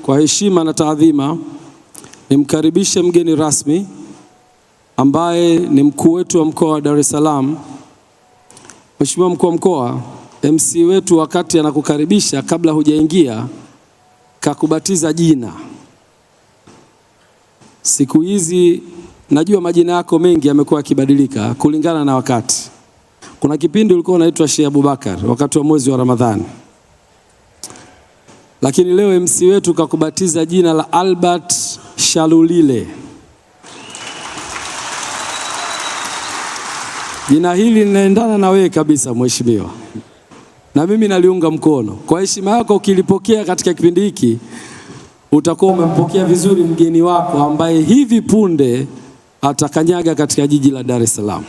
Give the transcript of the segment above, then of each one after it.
Kwa heshima na taadhima nimkaribishe mgeni rasmi ambaye ni mkuu wetu wa mkoa wa Dar es Salaam. Mheshimiwa mkuu wa mkoa, MC wetu wakati anakukaribisha kabla hujaingia kakubatiza jina. Siku hizi najua majina yako mengi yamekuwa yakibadilika kulingana na wakati. Kuna kipindi ulikuwa unaitwa Sheikh Abubakar wakati wa mwezi wa Ramadhani. Lakini leo MC wetu kakubatiza jina la Albert Shalulile. Jina hili linaendana na wewe kabisa mheshimiwa. Na mimi naliunga mkono. Kwa heshima yako ukilipokea katika kipindi hiki utakuwa umempokea vizuri mgeni wako ambaye hivi punde atakanyaga katika jiji la Dar es Salaam.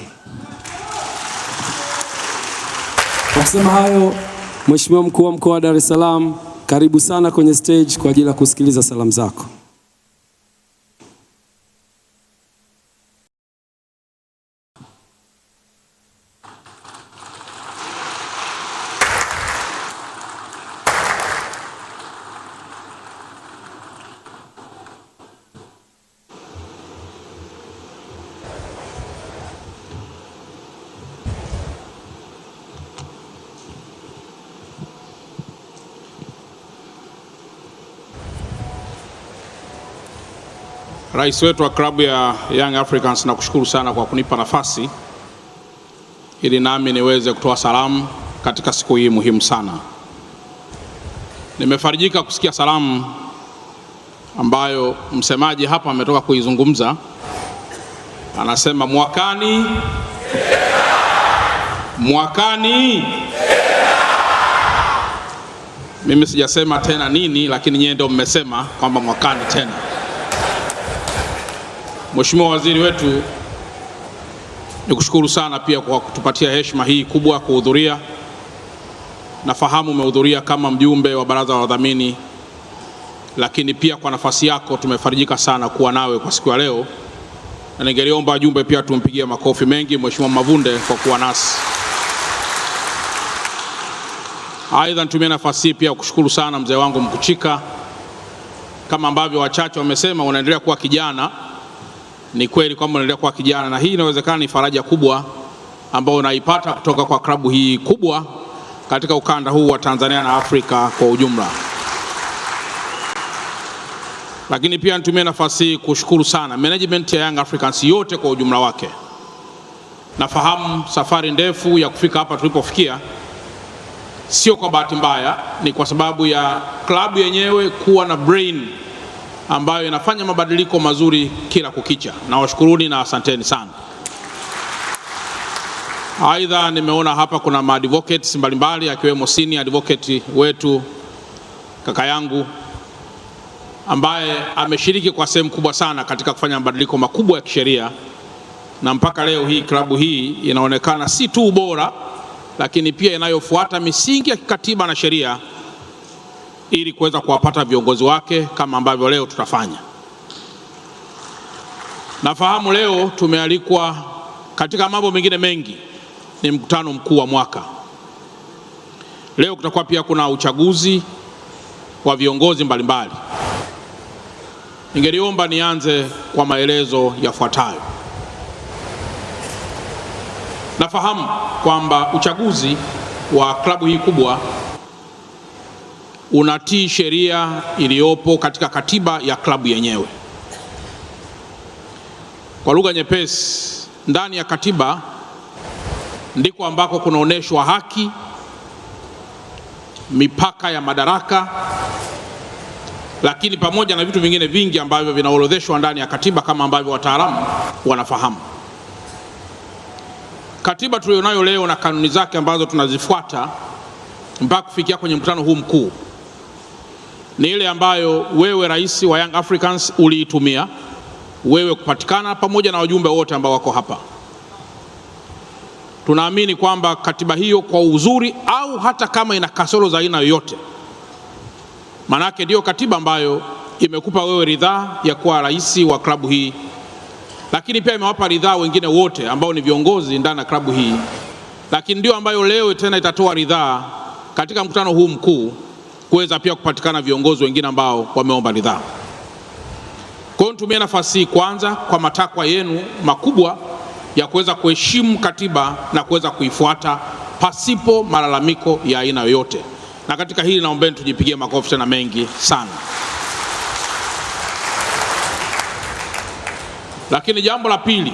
Kwa kusema hayo, Mheshimiwa mkuu wa mkoa wa Dar es Salaam, karibu sana kwenye stage kwa ajili ya kusikiliza salamu zako. Rais wetu wa klabu ya Young Africans, nakushukuru sana kwa kunipa nafasi ili nami niweze kutoa salamu katika siku hii muhimu sana. Nimefarijika kusikia salamu ambayo msemaji hapa ametoka kuizungumza. Anasema mwakani Mimi sijasema tena nini, lakini nyie ndio mmesema kwamba mwakani tena. Mheshimiwa waziri wetu, nikushukuru sana pia kwa kutupatia heshima hii kubwa kuhudhuria. Nafahamu umehudhuria kama mjumbe wa baraza la wadhamini, lakini pia kwa nafasi yako tumefarijika sana kuwa nawe kwa siku ya leo. Na ningeliomba wajumbe pia tumpigie makofi mengi Mheshimiwa Mavunde kwa kuwa nasi. Aidha, nitumie nafasi hii pia kushukuru sana mzee wangu Mkuchika. Kama ambavyo wachache wamesema unaendelea kuwa kijana. Ni kweli kwamba unaendelea kuwa kijana, na hii inawezekana ni faraja kubwa ambayo unaipata kutoka kwa klabu hii kubwa katika ukanda huu wa Tanzania na Afrika kwa ujumla. Lakini pia nitumie nafasi hii kushukuru sana management ya Young Africans yote kwa ujumla wake. Nafahamu safari ndefu ya kufika hapa tulipofikia sio kwa bahati mbaya, ni kwa sababu ya klabu yenyewe kuwa na brain ambayo inafanya mabadiliko mazuri kila kukicha. Na washukuruni na asanteni sana. Aidha, nimeona hapa kuna advocates mbalimbali akiwemo senior advocate wetu kaka yangu ambaye ameshiriki kwa sehemu kubwa sana katika kufanya mabadiliko makubwa ya kisheria, na mpaka leo hii klabu hii inaonekana si tu bora lakini pia inayofuata misingi ya kikatiba na sheria ili kuweza kuwapata viongozi wake kama ambavyo leo tutafanya. Nafahamu leo tumealikwa katika mambo mengine mengi, ni mkutano mkuu wa mwaka. Leo kutakuwa pia kuna uchaguzi wa viongozi mbalimbali. Ningeliomba nianze kwa maelezo yafuatayo. Nafahamu kwamba uchaguzi wa klabu hii kubwa unatii sheria iliyopo katika katiba ya klabu yenyewe. Kwa lugha nyepesi, ndani ya katiba ndiko ambako kunaoneshwa haki, mipaka ya madaraka, lakini pamoja na vitu vingine vingi ambavyo vinaorodheshwa ndani ya katiba kama ambavyo wataalamu wanafahamu. Katiba tulionayo leo na kanuni zake ambazo tunazifuata mpaka kufikia kwenye mkutano huu mkuu ni ile ambayo wewe rais wa Young Africans uliitumia wewe kupatikana pamoja na wajumbe wote ambao wako hapa. Tunaamini kwamba katiba hiyo kwa uzuri au hata kama ina kasoro za aina yoyote, manake ndio katiba ambayo imekupa wewe ridhaa ya kuwa rais wa klabu hii, lakini pia imewapa ridhaa wengine wote ambao ni viongozi ndani ya klabu hii, lakini ndio ambayo leo tena itatoa ridhaa katika mkutano huu mkuu kuweza pia kupatikana viongozi wengine ambao wameomba ridhaa. Kwa hiyo nitumie nafasi hii kwanza kwa matakwa yenu makubwa ya kuweza kuheshimu katiba na kuweza kuifuata pasipo malalamiko ya aina yoyote. Na katika hili naombeni tujipigie makofi tena mengi sana. Lakini jambo la pili,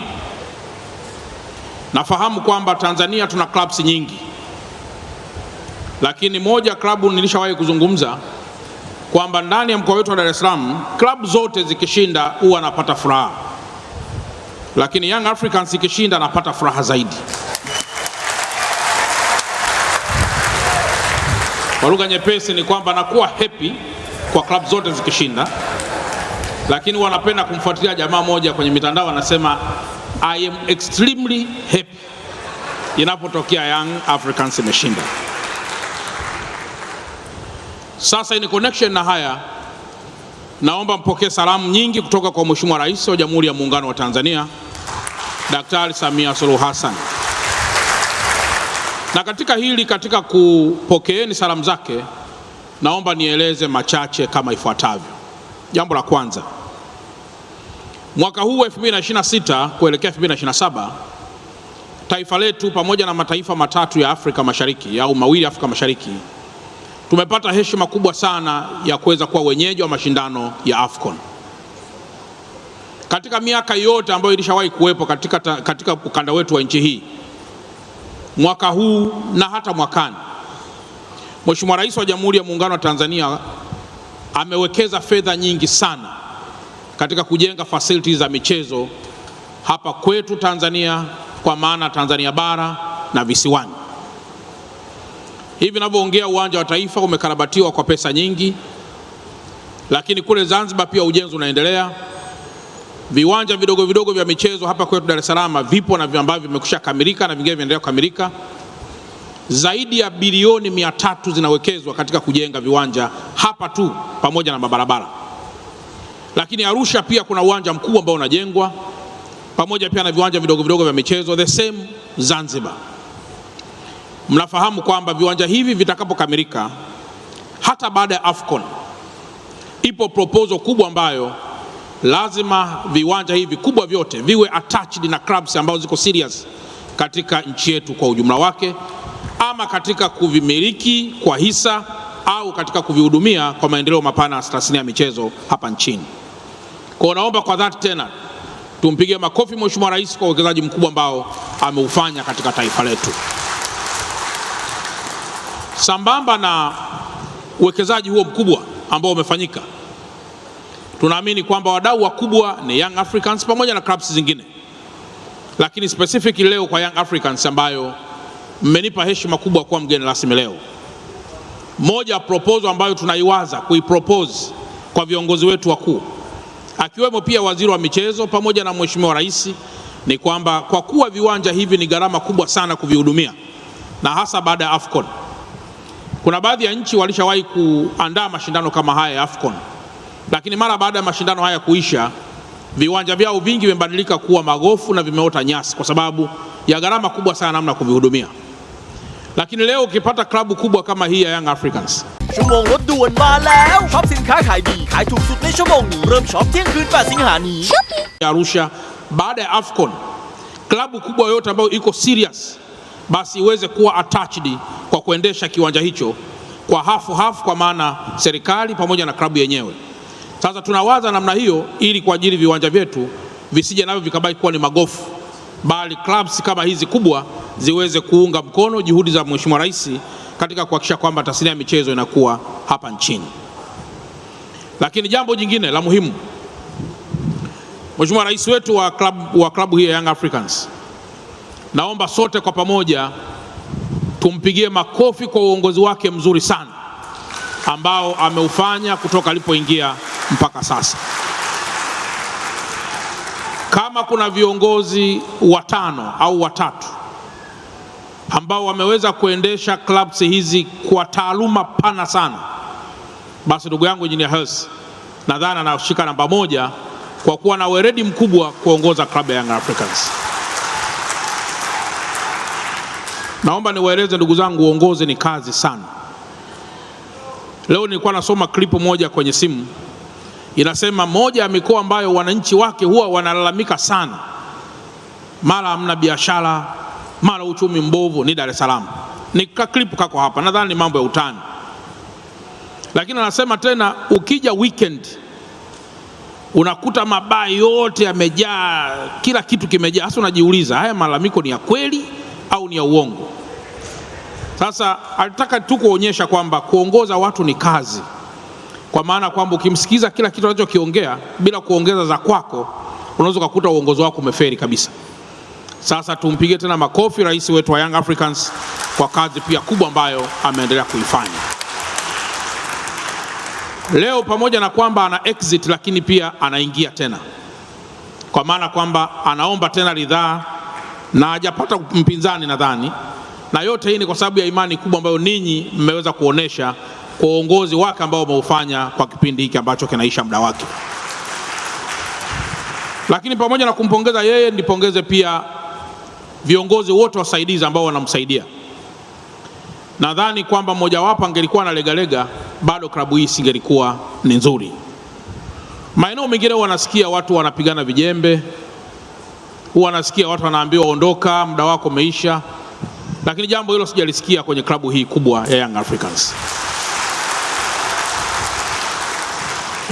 nafahamu kwamba Tanzania tuna clubs nyingi, lakini moja klabu nilishawahi kuzungumza kwamba ndani ya mkoa wetu wa Dar es Salaam klabu zote zikishinda huwa anapata furaha, lakini Young Africans ikishinda anapata furaha zaidi. Kwa lugha nyepesi ni kwamba anakuwa happy kwa klabu zote zikishinda, lakini wanapenda kumfuatilia jamaa moja kwenye mitandao anasema I am extremely happy inapotokea Young Africans imeshinda. Sasa in connection na haya, naomba mpokee salamu nyingi kutoka kwa Mheshimiwa Rais wa Jamhuri ya Muungano wa Tanzania Daktari Samia Suluhu Hassan. Na katika hili, katika kupokeeni salamu zake, naomba nieleze machache kama ifuatavyo. Jambo la kwanza, mwaka huu 2026 kuelekea 2027, taifa letu pamoja na mataifa matatu ya Afrika Mashariki au mawili Afrika Mashariki tumepata heshima kubwa sana ya kuweza kuwa wenyeji wa mashindano ya AFCON. Katika miaka yote ambayo ilishawahi kuwepo katika ukanda wetu wa nchi hii, mwaka huu na hata mwakani, Mheshimiwa Rais wa Jamhuri ya Muungano wa Tanzania amewekeza fedha nyingi sana katika kujenga facilities za michezo hapa kwetu Tanzania, kwa maana Tanzania bara na visiwani. Hivi ninavyoongea uwanja wa Taifa umekarabatiwa kwa pesa nyingi, lakini kule Zanzibar pia ujenzi unaendelea. Viwanja vidogo vidogo vya michezo hapa kwetu Dar es Salaam vipo na ambavyo vimekwisha kamilika na vingine vinaendelea kukamilika. Zaidi ya bilioni 300 zinawekezwa katika kujenga viwanja hapa tu pamoja na mabarabara. Lakini Arusha pia kuna uwanja mkubwa ambao unajengwa pamoja pia na viwanja vidogo vidogo vya michezo, the same Zanzibar. Mnafahamu kwamba viwanja hivi vitakapokamilika, hata baada ya AFCON, ipo proposal kubwa ambayo lazima viwanja hivi kubwa vyote viwe attached na clubs ambazo ziko serious katika nchi yetu kwa ujumla wake, ama katika kuvimiliki kwa hisa au katika kuvihudumia kwa maendeleo mapana ya tasnia ya michezo hapa nchini. Kwa naomba kwa dhati tena tumpige makofi Mheshimiwa Rais kwa uwekezaji mkubwa ambao ameufanya katika taifa letu. Sambamba na uwekezaji huo mkubwa ambao umefanyika, tunaamini kwamba wadau wakubwa ni Young Africans pamoja na clubs zingine, lakini specifically leo kwa Young Africans ambayo mmenipa heshima kubwa kuwa mgeni rasmi leo. Moja proposal ambayo tunaiwaza kuipropose kwa viongozi wetu wakuu, akiwemo pia waziri wa michezo pamoja na Mheshimiwa Rais, ni kwamba kwa kuwa viwanja hivi ni gharama kubwa sana kuvihudumia, na hasa baada ya AFCON, kuna baadhi ya nchi walishawahi kuandaa mashindano kama haya ya AFCON, lakini mara baada ya mashindano haya kuisha, viwanja vyao vingi vimebadilika kuwa magofu na vimeota nyasi kwa sababu ya gharama kubwa sana namna kuvihudumia. Lakini leo ukipata klabu kubwa kama hii ya Young Africans, ชั่วโมงรถด่วนมาแล้วช็อปสินค้าขายดีขายถูกสุดในชั่วโมงนี้เริ่มช็อปเที่ยงคืน8 สิงหาคมนี้ Arusha baada ya AFCON, klabu kubwa yote ambayo iko serious basi iweze kuwa attached kwa kuendesha kiwanja hicho kwa hafu kwa maana serikali pamoja na klabu yenyewe. Sasa tunawaza namna hiyo ili kwa ajili viwanja vyetu visije navyo vikabaki kuwa ni magofu, bali clubs kama hizi kubwa ziweze kuunga mkono juhudi za Mheshimiwa Rais katika kuhakikisha kwamba tasnia ya michezo inakuwa hapa nchini. Lakini jambo jingine la muhimu, Mheshimiwa Rais wetu wa klabu hii ya Young Africans, naomba sote kwa pamoja tumpigie makofi kwa uongozi wake mzuri sana ambao ameufanya kutoka alipoingia mpaka sasa. Kama kuna viongozi watano au watatu ambao wameweza kuendesha clubs hizi kwa taaluma pana sana, basi ndugu yangu Engineer Hersi nadhani anashika namba 1 kwa kuwa na weledi mkubwa kuongoza klabu ya Young Africans. Naomba niwaeleze ndugu zangu, uongozi ni kazi sana. Leo nilikuwa nasoma klipu moja kwenye simu, inasema moja ya mikoa ambayo wananchi wake huwa wanalalamika sana, mara hamna biashara, mara uchumi mbovu, ni Dar es Salaam. Ni klipu kako hapa, nadhani ni mambo ya utani. Lakini anasema tena, ukija weekend unakuta mabaa yote yamejaa, kila kitu kimejaa. Hasa unajiuliza, haya malalamiko ni ya kweli au ni ya uongo? Sasa alitaka tu kuonyesha kwamba kuongoza watu ni kazi, kwa maana kwamba ukimsikiza kila kitu anachokiongea bila kuongeza za kwako, unaweza kukuta uongozi wako umeferi kabisa. Sasa tumpige tena makofi rais wetu wa Young Africans kwa kazi pia kubwa ambayo ameendelea kuifanya. Leo pamoja na kwamba ana exit, lakini pia anaingia tena, kwa maana kwamba anaomba tena ridhaa na hajapata mpinzani nadhani, na yote hii ni kwa sababu ya imani kubwa ambayo ninyi mmeweza kuonesha kwa uongozi wake ambao umeufanya kwa kipindi hiki ambacho kinaisha muda wake. Lakini pamoja na kumpongeza yeye, nipongeze pia viongozi wote wasaidizi ambao wanamsaidia. Nadhani kwamba mmojawapo angelikuwa na legalega, bado klabu hii singelikuwa ni nzuri. Maeneo mengine wanasikia watu wanapigana vijembe, wanasikia watu wanaambiwa ondoka, muda wako umeisha, lakini jambo hilo sijalisikia kwenye klabu hii kubwa ya Young Africans.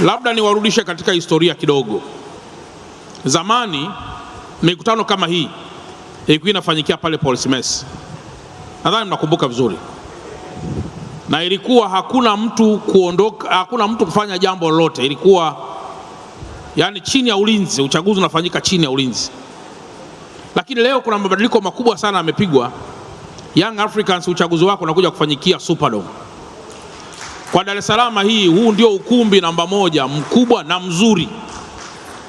Labda niwarudishe katika historia kidogo. Zamani mikutano kama hii ilikuwa inafanyikia pale Police Mess, nadhani mnakumbuka vizuri, na ilikuwa hakuna mtu kuondoka, hakuna mtu kufanya jambo lolote. Ilikuwa yani chini ya ulinzi, uchaguzi unafanyika chini ya ulinzi. Lakini leo kuna mabadiliko makubwa sana yamepigwa. Young Africans uchaguzi wako unakuja kufanyikia Superdome. Kwa Dar es Salaam hii, huu ndio ukumbi namba 1 mkubwa na mzuri.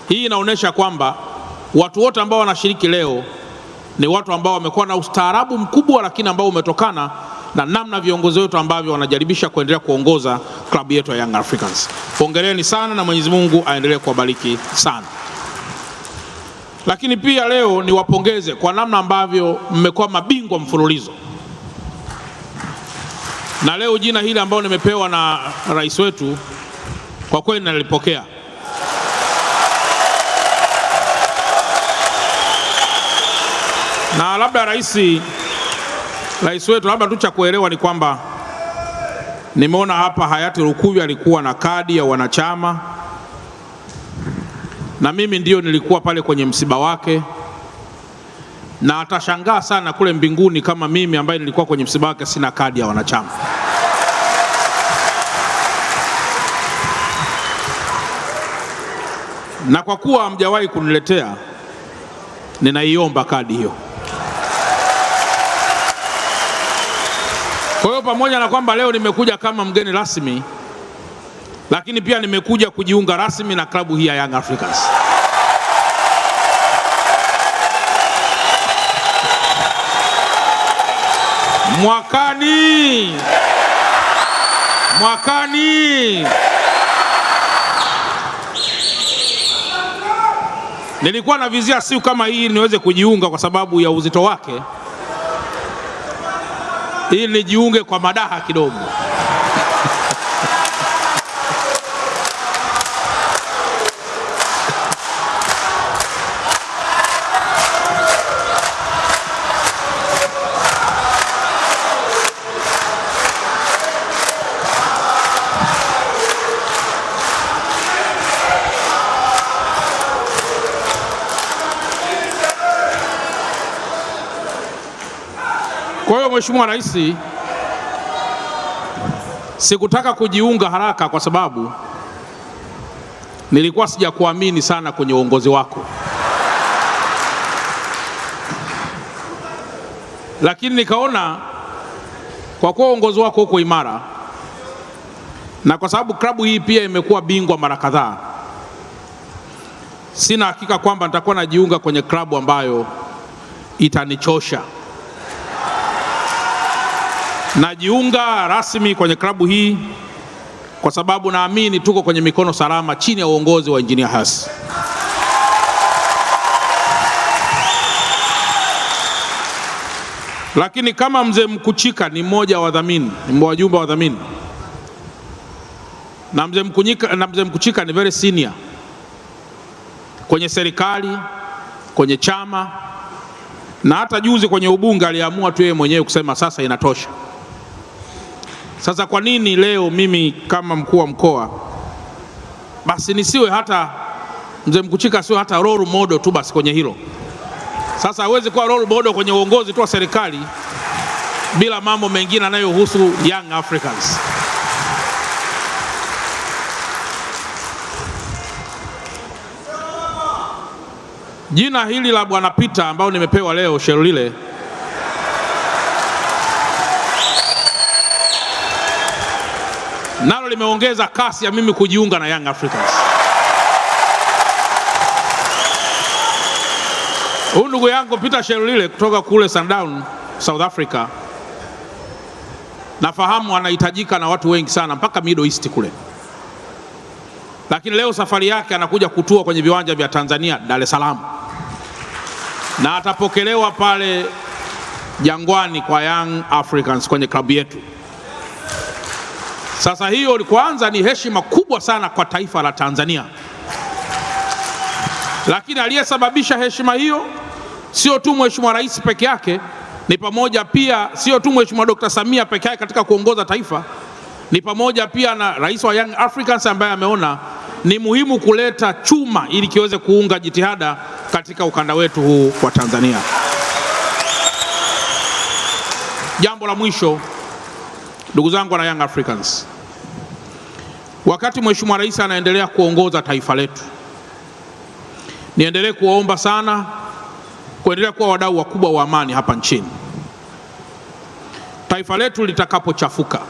Hii inaonyesha kwamba watu wote ambao wanashiriki leo ni watu ambao wamekuwa na ustaarabu mkubwa, lakini ambao umetokana na namna viongozi wetu ambavyo wanajaribisha kuendelea kuongoza klabu yetu ya Young Africans. Hongereni sana na Mwenyezi Mungu aendelee kuwabariki sana. Lakini pia leo niwapongeze kwa namna ambavyo mmekuwa mabingwa mfululizo. Na leo jina hili ambalo nimepewa na rais wetu kwa kweli nalipokea. Na labda rais wetu, labda tu cha kuelewa ni kwamba nimeona hapa hayati Lukuvi alikuwa na kadi ya wanachama, na mimi ndio nilikuwa pale kwenye msiba wake, na atashangaa sana kule mbinguni kama mimi ambaye nilikuwa kwenye msiba wake sina kadi ya wanachama. Na kwa kuwa hamjawahi kuniletea, ninaiomba kadi hiyo. Kwa hiyo pamoja na kwamba leo nimekuja kama mgeni rasmi, lakini pia nimekuja kujiunga rasmi na klabu hii ya Young Africans. Mwakani nilikuwa na vizia siku kama hii niweze kujiunga kwa sababu ya uzito wake, ili nijiunge kwa madaha kidogo. Kwa hiyo Mheshimiwa Rais, sikutaka kujiunga haraka kwa sababu nilikuwa sijakuamini sana kwenye uongozi wako. Lakini nikaona kwa kuwa uongozi wako uko imara, na kwa sababu klabu hii pia imekuwa bingwa mara kadhaa, sina hakika kwamba nitakuwa najiunga kwenye klabu ambayo itanichosha. Najiunga rasmi kwenye klabu hii kwa sababu naamini tuko kwenye mikono salama chini ya uongozi wa Engineer Hersi. Lakini kama mzee Mkuchika ni mmoja wa wadhamini, ni wajumbe wa wadhamini, na mzee Mkuchika ni very senior kwenye serikali, kwenye chama, na hata juzi kwenye ubunge aliamua tu yeye mwenyewe kusema sasa inatosha. Sasa kwa nini leo mimi kama mkuu wa mkoa basi nisiwe hata mzee Mkuchika sio hata role model tu basi kwenye hilo? Sasa hawezi kuwa role model kwenye uongozi tu wa serikali bila mambo mengine yanayohusu Young Africans. Jina hili la Bwana Peter ambao nimepewa leo Shelile, nalo limeongeza kasi ya mimi kujiunga na Young Africans. Huyu ndugu yangu Peter Shelile kutoka kule Sundown, South Africa, nafahamu anahitajika na watu wengi sana mpaka Middle East kule. Lakini leo safari yake anakuja kutua kwenye viwanja vya Tanzania, Dar es Salaam, na atapokelewa pale Jangwani kwa Young Africans kwenye klabu yetu. Sasa hiyo kwanza ni heshima kubwa sana kwa taifa la Tanzania, lakini aliyesababisha heshima hiyo sio tu Mheshimiwa Rais peke yake, ni pamoja pia sio tu Mheshimiwa Dr. Samia peke yake katika kuongoza taifa, ni pamoja pia na Rais wa Young Africans ambaye ameona ni muhimu kuleta chuma ili kiweze kuunga jitihada katika ukanda wetu huu wa Tanzania. Jambo la mwisho, ndugu zangu na Young Africans, wakati Mheshimiwa Rais anaendelea kuongoza taifa letu, niendelee kuwaomba sana kuendelea kuwa wadau wakubwa wa amani hapa nchini. Taifa letu litakapochafuka,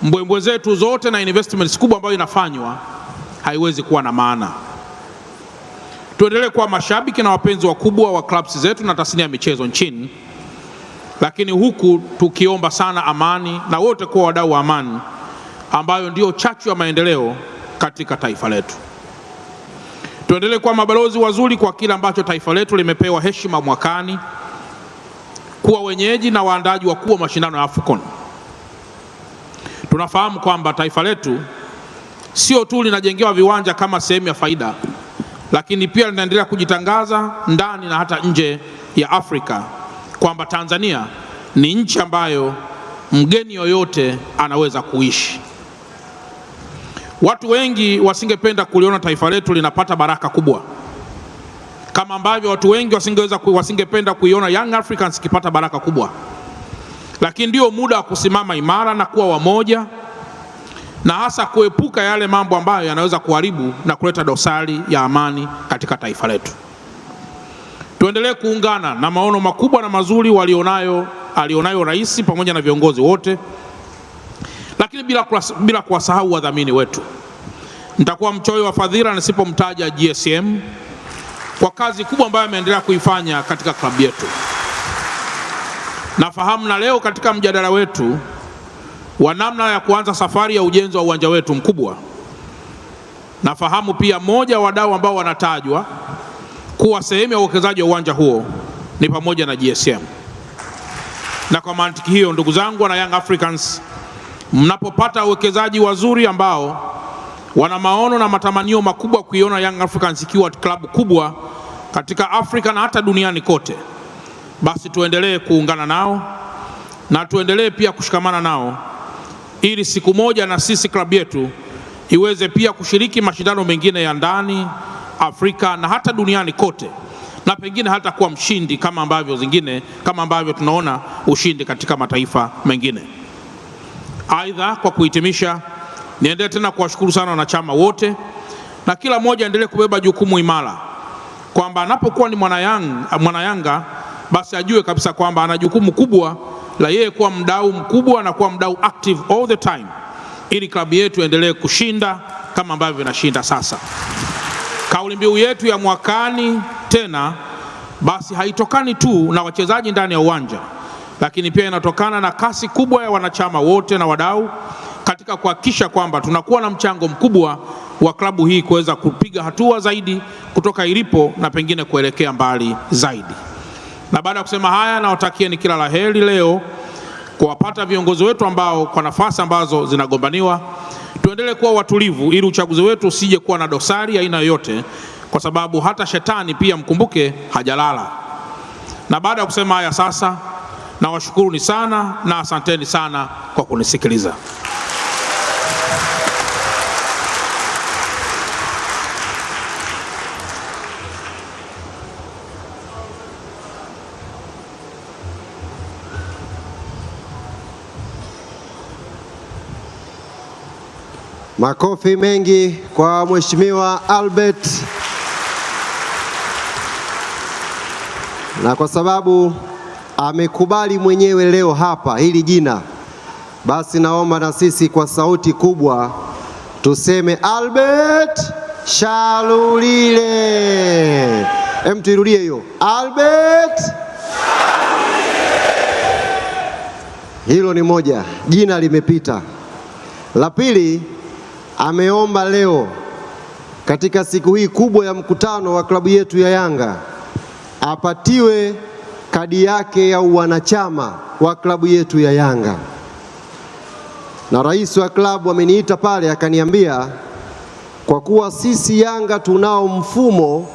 mbwembwe zetu zote na investments kubwa ambayo inafanywa haiwezi kuwa na maana. Tuendelee kuwa mashabiki na wapenzi wakubwa wa clubs zetu na tasnia ya michezo nchini, lakini huku tukiomba sana amani na wote kuwa wadau wa amani ambayo ndio chachu ya maendeleo katika taifa letu. Tuendelee kuwa mabalozi wazuri kwa kila ambacho taifa letu limepewa heshima mwakani, kuwa wenyeji na waandaji wakuu wa mashindano ya AFCON. Tunafahamu kwamba taifa letu sio tu linajengewa viwanja kama sehemu ya faida, lakini pia linaendelea kujitangaza ndani na hata nje ya Afrika kwamba Tanzania ni nchi ambayo mgeni yoyote anaweza kuishi. Watu wengi wasingependa kuliona taifa letu linapata baraka kubwa, kama ambavyo watu wengi wasingependa kuiona Young Africans ikipata baraka kubwa. Lakini ndio muda wa kusimama imara na kuwa wamoja, na hasa kuepuka yale mambo ambayo yanaweza kuharibu na kuleta dosari ya amani katika taifa letu. Tuendelee kuungana na maono makubwa na mazuri alionayo rais pamoja na viongozi wote, lakini bila kuwasahau wadhamini wetu. Nitakuwa mchoyo wa fadhila nisipomtaja GSM kwa kazi kubwa ambayo ameendelea kuifanya katika klabu yetu. Nafahamu na leo katika mjadala wetu wa namna ya kuanza safari ya ujenzi wa uwanja wetu mkubwa, nafahamu pia moja wa wadau ambao wanatajwa kuwa sehemu ya uwekezaji wa uwanja huo ni pamoja na GSM. Na kwa mantiki hiyo, ndugu zangu na Young Africans, mnapopata uwekezaji wazuri ambao wana maono na matamanio makubwa kuiona Young Africans ikiwa klabu kubwa katika Afrika na hata duniani kote, basi tuendelee kuungana nao na tuendelee pia kushikamana nao, ili siku moja na sisi klabu yetu iweze pia kushiriki mashindano mengine ya ndani Afrika na hata duniani kote, na pengine hata kuwa mshindi kama ambavyo tunaona ushindi katika mataifa mengine. Aidha, kwa kuhitimisha, niendelee tena kuwashukuru sana wanachama wote, na kila mmoja endelee kubeba jukumu imara kwamba anapokuwa ni mwana Yanga basi ajue kabisa kwamba ana jukumu kubwa la yeye kuwa mdau mkubwa na kuwa mdau active all the time, ili klabu yetu endelee kushinda kama ambavyo inashinda sasa. Kauli mbiu yetu ya mwakani tena basi haitokani tu na wachezaji ndani ya uwanja, lakini pia inatokana na kasi kubwa ya wanachama wote na wadau katika kuhakikisha kwamba tunakuwa na mchango mkubwa wa klabu hii kuweza kupiga hatua zaidi kutoka ilipo na pengine kuelekea mbali zaidi. Na baada ya kusema haya, nawatakieni kila laheri leo kuwapata viongozi wetu ambao kwa nafasi ambazo zinagombaniwa, tuendelee kuwa watulivu ili uchaguzi wetu usije kuwa na dosari aina yoyote, kwa sababu hata shetani pia mkumbuke hajalala. Na baada ya kusema haya sasa, nawashukuruni sana na asanteni sana kwa kunisikiliza. Makofi mengi kwa Mheshimiwa Albert. Na kwa sababu amekubali mwenyewe leo hapa hili jina, basi naomba na sisi kwa sauti kubwa tuseme Albert Shalulile. Tuirudie hiyo, Albert Shalulile. Hilo ni moja, jina limepita. La pili, ameomba leo katika siku hii kubwa ya mkutano wa klabu yetu ya Yanga apatiwe kadi yake ya wanachama wa klabu yetu ya Yanga. Na rais wa klabu ameniita pale akaniambia, kwa kuwa sisi Yanga tunao mfumo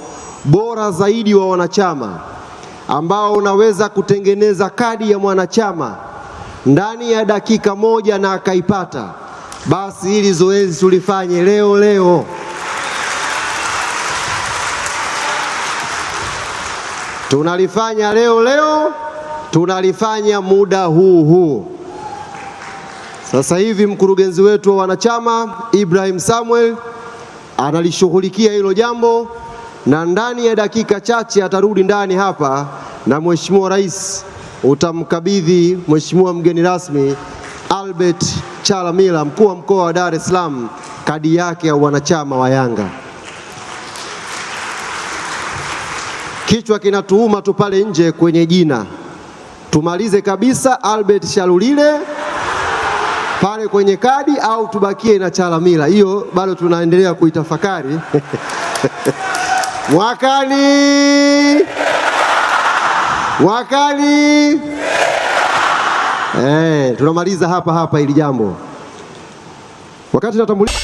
bora zaidi wa wanachama ambao unaweza kutengeneza kadi ya mwanachama ndani ya dakika moja na akaipata, basi hili zoezi tulifanye leo. Tunalifanya leo, tunalifanya muda huu. Sasa hivi mkurugenzi wetu wa wanachama Ibrahim Samuel analishughulikia hilo jambo, na ndani ya dakika chache atarudi ndani hapa, na Mheshimiwa Rais utamkabidhi Mheshimiwa mgeni rasmi Albert Chalamila, mkuu wa mkoa wa Dar es Salaam, kadi yake ya wanachama wa Yanga. Kichwa kinatuuma tu pale nje kwenye jina. Tumalize kabisa Albert Shalulile pale kwenye kadi au tubakie na Chalamila? Hiyo bado tunaendelea kuitafakari. Mwakani. Tunamaliza hapa ili jambo. Wakati natambulisha